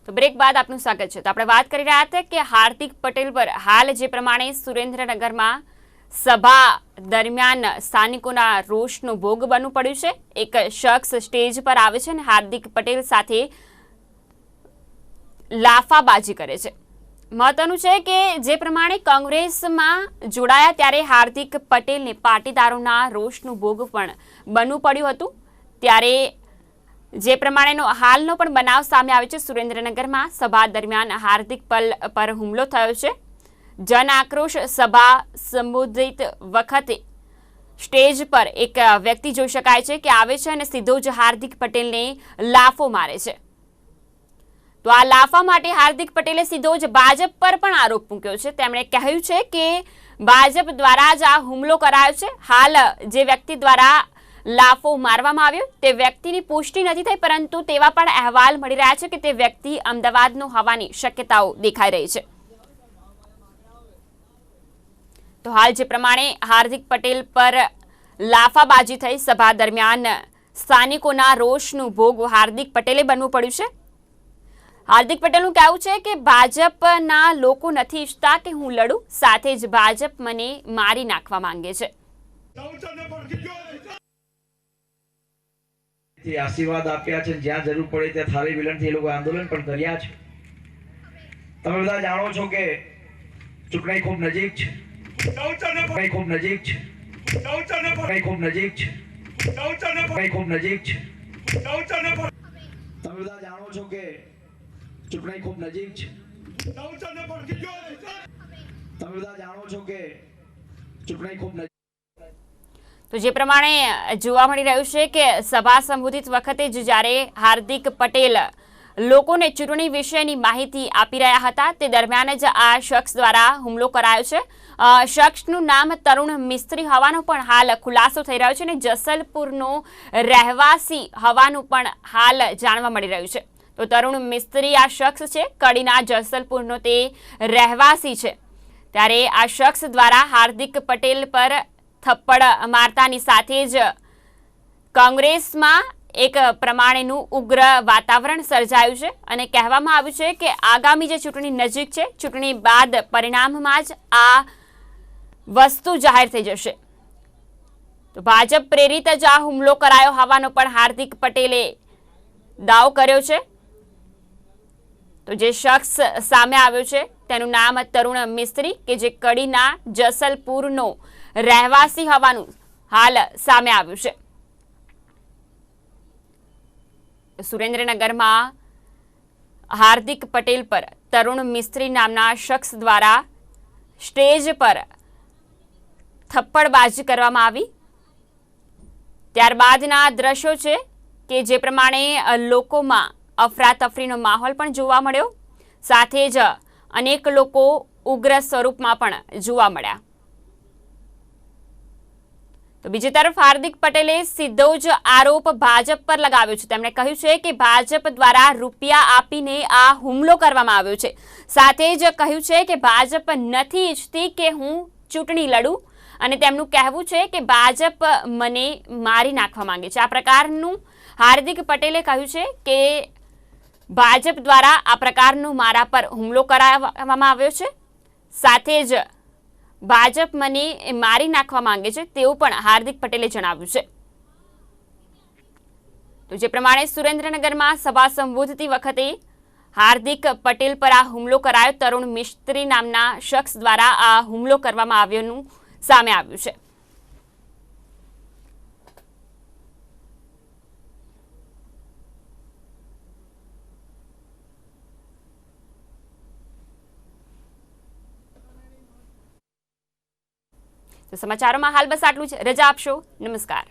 તો બ્રેક બાદ આપનું સ્વાગત છે। તો આપણે વાત કરી રહ્યા હતા કે હાર્દિક પટેલ પર હાલ જે પ્રમાણે સુરેન્દ્રનગરમાં સભા દરમિયાન સ્થાનિકોના રોષનો ભોગ બનવું પડ્યું છે। એક શખ્સ સ્ટેજ પર આવે છે અને હાર્દિક પટેલ સાથે લાફાબાજી કરે છે। મહત્વનું છે કે જે પ્રમાણે કોંગ્રેસમાં જોડાયા ત્યારે હાર્દિક પટેલને પાટીદારોના રોષનું ભોગ પણ બનવું પડ્યું હતું। ત્યારે જે પ્રમાણેનો હાલનો પણ બનાવ સામે આવ્યો છે। સુરેન્દ્રનગરમાં સભા દરમિયાન હાર્દિક પટેલ પર હુમલો થયો છે। જન આક્રોશ સભા સંબોધિત વખતે સ્ટેજ પર એક વ્યક્તિ જોઈ શકાય છે કે આવે છે અને સીધો જ હાર્દિક પટેલને લાફો મારે છે। તો આ લાફા માટે હાર્દિક પટેલે સીધો જ ભાજપ પર પણ આરોપ મૂક્યો છે। તેમણે કહ્યું છે કે ભાજપ દ્વારા જ આ હુમલો કરાયો છે। હાલ જે વ્યક્તિ દ્વારા લાફો મારવામાં આવ્યો તે વ્યક્તિની પુષ્ટિ નથી થઈ, પરંતુ તેવા પણ અહેવાલ મળી રહ્યા છે કે તે વ્યક્તિ અમદાવાદનો હોવાની શક્યતાઓ દેખાઈ રહી છે। તો હાલ જે પ્રમાણે હાર્દિક પટેલ પર લાફાબાજી થઈ સભા દરમિયાન સ્થાનિકોના રોષનું ભોગ હાર્દિક પટેલે બનવું પડ્યું છે। હાર્દિક પટેલનું કહેવું છે કે ભાજપના લોકો નથી ઈચ્છતા કે હું લડું, સાથે જ ભાજપ મને મારી નાખવા માંગે છે। આશીર્વાદ આપ્યા છે, જ્યાં જરૂર પડે ત્યાં થાળી વિલણથી એ લોકો આંદોલન પણ કર્યા છે। તમે બધા જાણો છો કે ચૂંટણી ખૂબ નજીક છે, ખૂબ નજીક છે, ખૂબ નજીક છે, ખૂબ નજીક છે। તમે બધા જાણો છો કે ચૂંટણી ખૂબ નજીક છે, તમે બધા જાણો છો કે ચૂંટણી ખૂબ નજીક। તો જે પ્રમાણે જોવા મળી રહ્યું છે કે સભા સંબોધિત વખતે જ જ્યારે હાર્દિક પટેલ લોકોને ચૂંટણી વિશેની માહિતી આપી રહ્યા હતા તે દરમિયાન જ આ શખ્સ દ્વારા હુમલો કરાયો છે। શખ્સનું નામ તરુણ મિસ્ત્રી હોવાનો પણ હાલ ખુલાસો થઈ રહ્યો છે અને જસલપુરનો રહેવાસી હોવાનું પણ હાલ જાણવા મળી રહ્યું છે। તો તરુણ મિસ્ત્રી આ શખ્સ છે, કડીના જસલપુરનો તે રહેવાસી છે। ત્યારે આ શખ્સ દ્વારા હાર્દિક પટેલ પર થપ્પડ મારતાની સાથે જ કોંગ્રેસમાં એક પ્રમાણેનું ઉગ્ર વાતાવરણ સર્જાયું છે અને કહેવામાં આવ્યું છે કે આગામી જે ચૂંટણી નજીક છે, ચૂંટણી બાદ પરિણામમાં જ આ વસ્તુ જાહેર થઈ જશે। તો ભાજપ પ્રેરિત જ આ હુમલો કરાયો હોવાનો પણ હાર્દિક પટેલે દાવો કર્યો છે। તો જે શખ્સ સામે આવ્યો છે તેનું નામ તરુણ મિસ્ત્રી કે જે કડીના જસલપુરનો રહેવાસી હોવાનું હાલ સામે આવ્યું છે। સુરેન્દ્રનગરમાં હાર્દિક પટેલ પર તરુણ મિસ્ત્રી નામના શખ્સ દ્વારા સ્ટેજ પર થપ્પડબાજી કરવામાં આવી। ત્યારબાદના દ્રશ્યો છે કે જે પ્રમાણે લોકોમાં અફરાતફરીનો માહોલ પણ જોવા મળ્યો, સાથે જ અનેક લોકો ઉગ્ર સ્વરૂપમાં પણ જોવા મળ્યા। તો બીજી તરફ હાર્દિક પટેલે સીધો જ આરોપ ભાજપ પર લગાવ્યો છે। તેમણે કહ્યું છે કે ભાજપ દ્વારા રૂપિયા આપીને આ હુમલો કરવામાં આવ્યો છે, સાથે જ કહ્યું છે કે ભાજપ નથી ઈચ્છતી કે હું ચૂંટણી લડું અને તેમનું કહેવું છે કે ભાજપ મને મારી નાખવા માંગે છે। આ પ્રકારનું હાર્દિક પટેલે કહ્યું છે કે ભાજપ દ્વારા આ પ્રકારનું મારા પર હુમલો કરાવવામાં આવ્યો છે, સાથે જ ભાજપ મને મારી નાખવા માંગે છે તેવું પણ હાર્દિક પટેલે જણાવ્યું છે। તો જે પ્રમાણે સુરેન્દ્રનગરમાં સભા સંબોધતી વખતે હાર્દિક પટેલ પર આ હુમલો કરાયો, તરુણ મિસ્ત્રી નામના શખ્સ દ્વારા આ હુમલો કરવામાં આવ્યોનું સામે આવ્યું છે। તો સમાચારોમાં હાલ બસ આટલું જ। રજા આપશો। નમસ્કાર।